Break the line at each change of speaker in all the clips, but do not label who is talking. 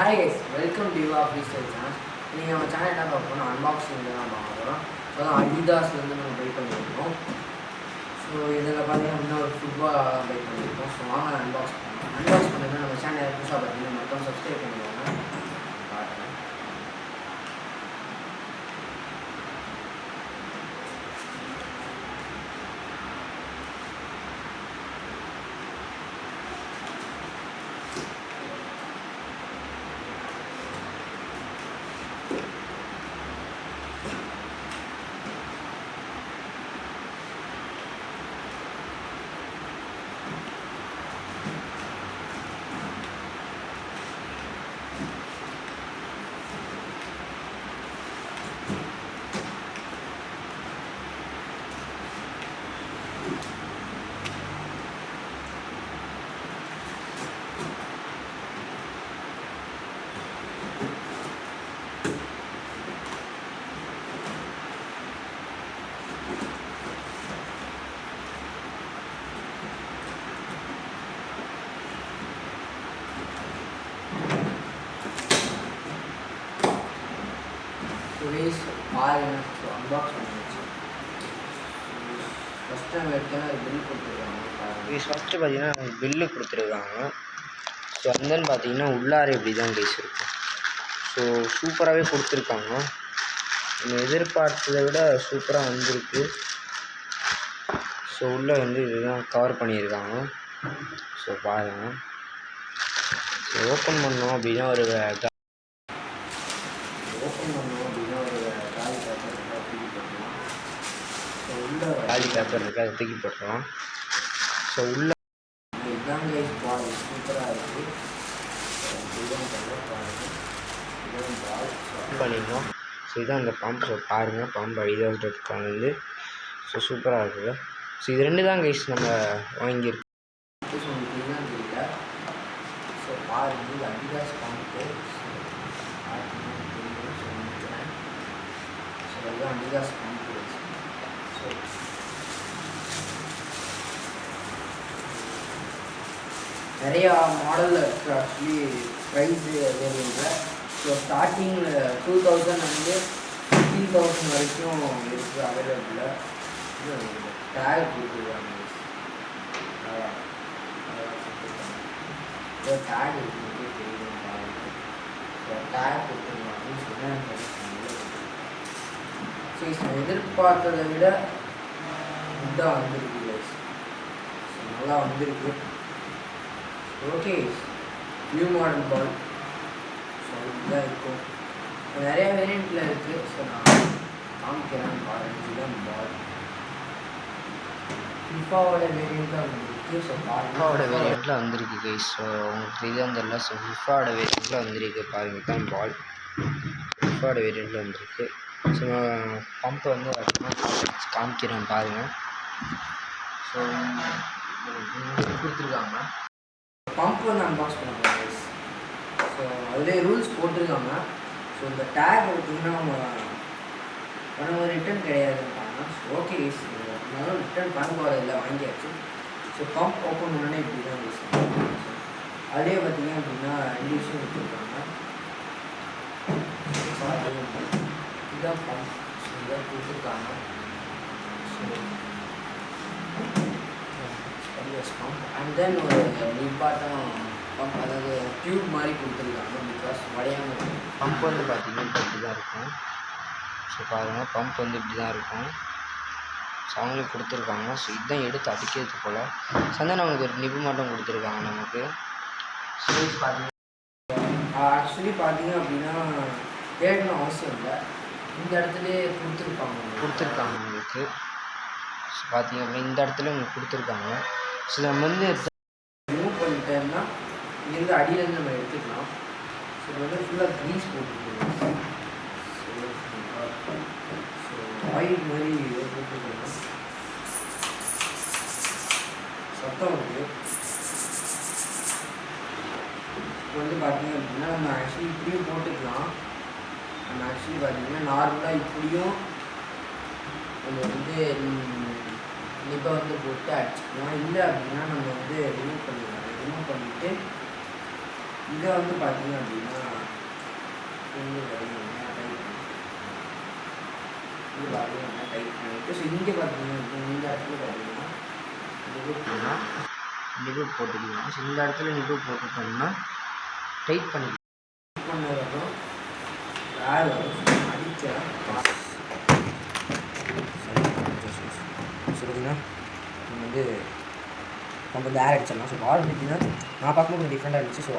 Hi guys, welcome to you official channel. நீங்கள் நம்ம channel என்ன பார்க்க போனால் அன்பாக்சிங்கில் தான் பார்க்க போகிறோம். ஸோ தான் அடிதாஸ்லேருந்து நம்ம பை பண்ணியிருக்கோம். ஸோ இதில் பார்த்தீங்கன்னா இன்னும் ஒரு ஃபுட்பால் பை பண்ணியிருக்கோம். ஸோ வாங்க அன்பாக்ஸ் பண்ணலாம். அன்பாக்ஸ் பண்ணுறது நம்ம சேனல் புதுசாக பார்த்தீங்கன்னா மொத்தம் சப்ஸ்கிரைப் பண்ணிடுவாங்க. பார்க்குறேன். பாருங்க. ஸோ அன்பாக்ஸ் பண்ணிடுச்சு. ஃபஸ்ட்டு நம்ம எடுத்தோன்னா பில்லு கொடுத்துருக்காங்க. ஃபஸ்ட்டு பார்த்தீங்கன்னா பில்லு கொடுத்துருக்காங்க. ஸோ அந்தன்னு பார்த்தீங்கன்னா உள்ளார இப்படி தான் கைஸ் இருக்கும். ஸோ சூப்பராகவே கொடுத்துருக்காங்க. நம்ம எதிர்பார்த்ததை விட சூப்பராக வந்திருக்கு. ஸோ உள்ளே இதுதான் கவர் பண்ணியிருக்காங்க. ஸோ பாருங்கள். ஸோ ஓப்பன் பண்ணோம் அப்படின்னா ஒரு காலி பேப்பர் இருக்குது, அதை தூக்கி போட்டுடலாம். ஸோ உள்ள இதுதான் கைஸ் பால் சூப்பராக இருக்குது. பண்ணிடணும். ஸோ இதுதான் அந்த பம்ப். ஸோ பாருங்கள், பம்ப் அடிதாஸ்க்கானது. ஸோ சூப்பராக இருக்குது. ஸோ இது ரெண்டு தான் கைஸ் நம்ம வாங்கியிருக்கோம். ஸோ இதுதான் தெரியல. ஸோ பாருங்கள், இது அடிதாஸ் பம்ப்பு. ஸோ இதுதான் அடிதாஸ் பம்ப். நிறையா மாடலில் இருக்குது. Actually price வேரியண்ட்டில். ஸோ ஸ்டார்டிங்கில் 2000 வந்து 15,000 வரைக்கும் இருக்குது அவைலபிளில். டேக் கொடுத்துருக்காங்க. டேக் இருக்குது தெரியும். டேக் கொடுத்துருக்காங்கன்னு சொன்னால் சரி, எதிர்பார்த்ததை விட இதுதான் வந்துருக்கு கைஸ். ஸோ நல்லா வந்திருக்கு. ஓகே, நியூ மாடல் பால். ஸோ இதுதான் இருக்கும். நிறையா வேரியண்ட்டில் இருக்குது. ஸோ நான் காமிக்கிறேன் பாருங்கள். இதுதான் பால். ஃபிஃபாவோட வேரியண்ட்டில் வந்துருக்கு. ஸோ ஃபிஃபாவோட வேரியண்ட்டில் வந்திருக்கு கைஸ். ஸோ உங்களுக்கு இதுதான் தெரியல. ஸோ ஃபிஃபாவோட வேரியண்ட்டில் வந்திருக்கு பாருங்கள். தான் பால் ஃபிஃபாவோட வேரியண்ட்டில் வந்திருக்கு. ஸோ பம்பை காமிக்கிறேன் பாருங்கள். ஸோ கொடுத்துருக்காங்க. பம்ப் அன்பாக்ஸ் பண்ண போகிறோம். ஸோ அதிலே ரூல்ஸ் போட்டிருக்காங்க. ஸோ இந்த டேக் எடுத்திங்கன்னா நம்ம ரிட்டர்ன் கிடையாதுன்றாங்க. ஸோ ஓகே, இருந்தாலும் ரிட்டர்ன் பண்ண போகிறதில்ல, வாங்கியாச்சு. ஸோ பம்ப் ஓப்பன் பண்ணோன்னே இப்படி தான் யூஸ் பண்ணுறாங்க. அதே பார்த்திங்க அப்படின்னா 2 விஷயம் கொடுத்துருக்காங்க. இதுதான் பம்ப். ஸோ இதான் கொடுத்துருக்காங்க. ஸோ பம்ப் அண்ட் தென் ஒரு நிப்பாட்டம் பம்ப், அதாவது டியூப் மாதிரி கொடுத்துருக்காங்க. பிகாஸ் வளையாமல் பம்ப் பார்த்திங்கன்னா இப்படி தான் இருக்கும். ஸோ பாருங்கள், பம்ப் இப்படி தான் இருக்கும். ஸோ அவங்களுக்கு கொடுத்துருக்காங்க. ஸோ இதுதான் எடுத்து அடிக்கிறது போல். சந்தன அவங்களுக்கு ஒரு நிப்பு மாட்டம் கொடுத்துருக்காங்க நமக்கு. ஸோ பார்த்தீங்கன்னா ஆக்சுவலி பார்த்தீங்க அப்படின்னா தேடணும் அவசியம் இல்லை. இந்த இடத்துலே கொடுத்துருக்காங்க உங்களுக்கு. ஸோ பார்த்தீங்க அப்படின்னா இந்த இடத்துல உங்களுக்கு கொடுத்துருக்காங்க. ஸோ நம்ம ரிமூவ் பண்ணிட்டோம்னா இங்கேருந்து அடியிலேருந்து நம்ம எடுத்துக்கலாம். ஸோ இது ஃபுல்லாக க்ரீஸ் போட்டுருக்கோம். ஸோ ஆயில் மாதிரி போட்டுருக்கோம். சத்தம் இருக்குது. இப்போ பார்த்தீங்க அப்படின்னா நம்ம ஆக்சுவலி இப்படியும் போட்டுக்கலாம். நம்ம ஆக்சுவலி பார்த்தீங்கன்னா நார்மலாக இப்படியும் நம்ம இப்போ போட்டு அடிச்சுக்கலாம். இல்லை அப்படின்னா நம்ம ரிமூவ் பண்ணிடலாம். ரிமூவ் பண்ணிவிட்டு இதை பார்த்தீங்க அப்படின்னா இது பார்த்தீங்கன்னா டைட் பண்ணிவிட்டு ஸோ இங்கே பார்த்தீங்கன்னா இந்த இடத்துல பார்த்தீங்கன்னா நிபு போட்டுக்கலாம். ஸோ இந்த இடத்துல நிபு போட்டுட்டோம்னா டைட் பண்ணிக்கலாம். பண்ணதுக்கப்புறம் வேறு அடித்த சொல்லுதுன்னா நம்ம வந்து நம்ம வந்து ஏர் அடிச்சிடலாம். ஸோ பால் எப்படின்னா நான் பார்க்கும்போது கொஞ்சம் டிஃப்ரெண்ட்டாக இருந்துச்சு. ஸோ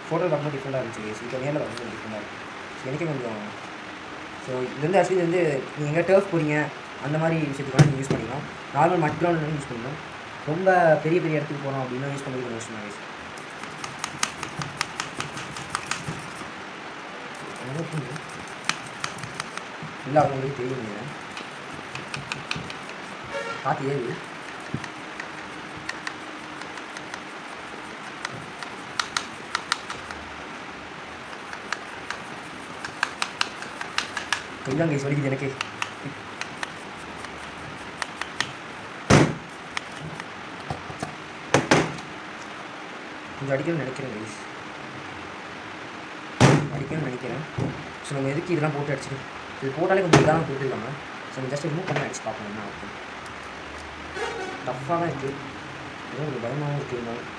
ஃபோட்டோ பார்க்கும்போது டிஃப்ரெண்ட்டாக இருந்துச்சு. இப்போ நேரில் பார்க்கும்போது டிஃப்ரெண்ட்டாக இருக்குது. ஸோ எனக்கே கொஞ்சம் ஸோ இது வந்து ஆக்சுவலி இது வந்து நீங்கள் எங்கே டர்ஃப் போகிறீங்க அந்த மாதிரி விஷயத்துக்கு நீங்கள் யூஸ் பண்ணிக்கலாம். நார்மல் மட் கிரவுண்ட் யூஸ் பண்ணலாம். ரொம்ப பெரிய பெரிய இடத்துக்கு போகிறோம் அப்படின்னா யூஸ் பண்ணி கொஞ்சம் யூஸ் பண்ணி இல்லை அவங்களுக்கு தெரியுங்க பார்த்து ஏது கைதான் கை சொல்லிக்குது எனக்கு. கொஞ்சம் அடிக்கணும்னு நினைக்கிறேன் கைஸ், அடிக்கணும்னு நினைக்கிறேன். ஸோ நம்ம எதுக்கு இதெல்லாம் போட்டு அடிச்சுட்டு இது போட்டாலே கொஞ்சம் இதாக கொடுத்துருக்காங்க. ஸோ நம்ம ஜஸ்ட் ரிமூவ் பண்ணி அடிச்சு பார்க்கணும் என்ன ஓகே. டஃப்பாக தான் இருக்குது, ஏதோ ஒரு பயமாகவும் இருக்குது, இருந்தாலும்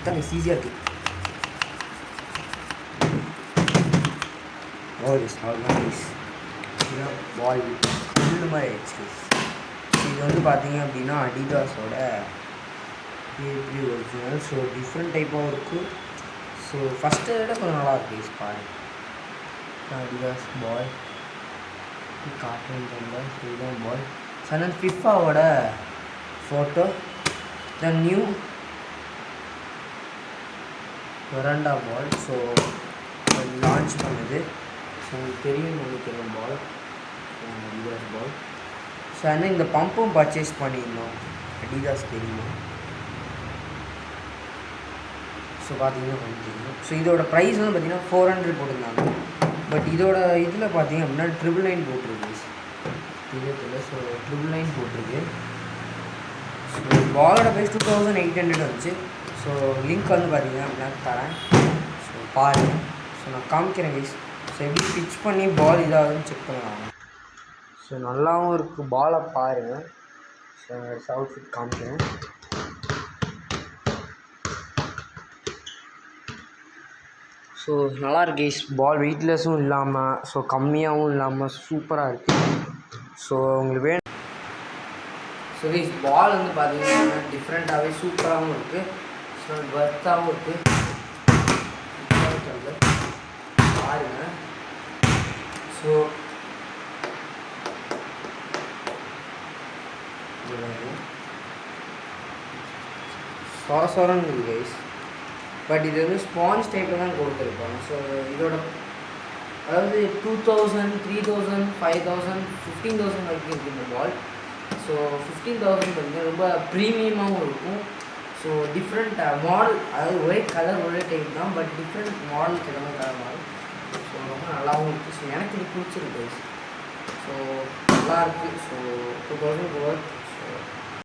தான் ஈஸியாக இருக்குது. இதுதான் பால் ஃபுல்லு மாதிரி ஆயிடுச்சு. இது வந்து பார்த்தீங்க அப்படின்னா அடிடாஸோட எப்படி ஒரிஜினல். ஸோ டிஃப்ரெண்ட் டைப்பாகவும் இருக்குது. ஸோ ஃபஸ்ட்டை விட கொஞ்சம் நல்லா இருக்குது பாரு. அடிடாஸ் பால் கார்ட்டூன் டைமில் இதுதான் பால். ஸோ அதனால் ஃபிஃபாவோட ஃபோட்டோ த நியூ வெராண்டா பால். ஸோ லான்ச் பண்ணுது. ஸோ உங்களுக்கு தெரியும் நினைக்கிறேன் பால் அடிடாஸ் பால். ஸோ ஆனால் இந்த பம்பும் பர்ச்சேஸ் பண்ணியிருந்தோம் அடிடாஸ் தெரியும். ஸோ பார்த்தீங்கன்னா தெரியும். ஸோ இதோட ப்ரைஸ் வந்து பார்த்தீங்கன்னா 400 போட்டிருந்தாங்க. பட் இதோட இதில் பார்த்தீங்க அப்படின்னா 999 போட்டிருக்கு. இதில் ஸோ 999 போட்டிருக்கு. ஸோ பாலோட ப்ரைஸ் 2800 வந்துச்சு. ஸோ லிங்க் வந்து பார்த்தீங்கன்னா அப்படின்னா தரேன். ஸோ பாருங்கள். ஸோ நான் காமிக்கிறேன் கைஸ். ஸோ எப்படி பிச் பண்ணி பால் இதாகுதுன்னு செக் பண்ணுவாங்க. ஸோ நல்லாவும் இருக்குது, பாலை பாருங்கள். ஸோ அவுட் ஃபிட் காமிக்கிறேன். ஸோ நல்லாயிருக்கு கைஸ், பால் வெயிட்லெஸ்ஸும் இல்லாமல் ஸோ கம்மியாகவும் இல்லாமல் சூப்பராக இருக்குது. ஸோ உங்களுக்கு வேணும். ஸோ கைஸ் பால் வந்து பார்த்தீங்கன்னா டிஃப்ரெண்ட்டாகவே சூப்பராகவும் இருக்குது. ஸோ ஒர்த்தாகவும் இருக்குது. பாருங்கள். ஸோ சொரன்னு இருக்குது கைஸ். பட் இது வந்து ஸ்பாஞ்ச் டைப்பில் தான் கொடுத்துருப்பாங்க. ஸோ இதோட அதாவது 2000, 3000, 5000, 15000 வரைக்கும் இருக்குது இந்த பால். ஸோ 15000 பார்த்தீங்கன்னா ரொம்ப ப்ரீமியமாகவும் இருக்கும். ஸோ டிஃப்ரெண்ட் மாடல், அதாவது ஒரே கலர் ஒரே டைப் தான், பட் டிஃப்ரெண்ட் மாடல் கிழமை கலர் மாடல். ஸோ ரொம்ப நல்லாவும் இருக்குது. ஸோ எனக்கு இது பிடிச்சிருக்கு. ஸோ நல்லாயிருக்கு. So 2000 work. ஸோ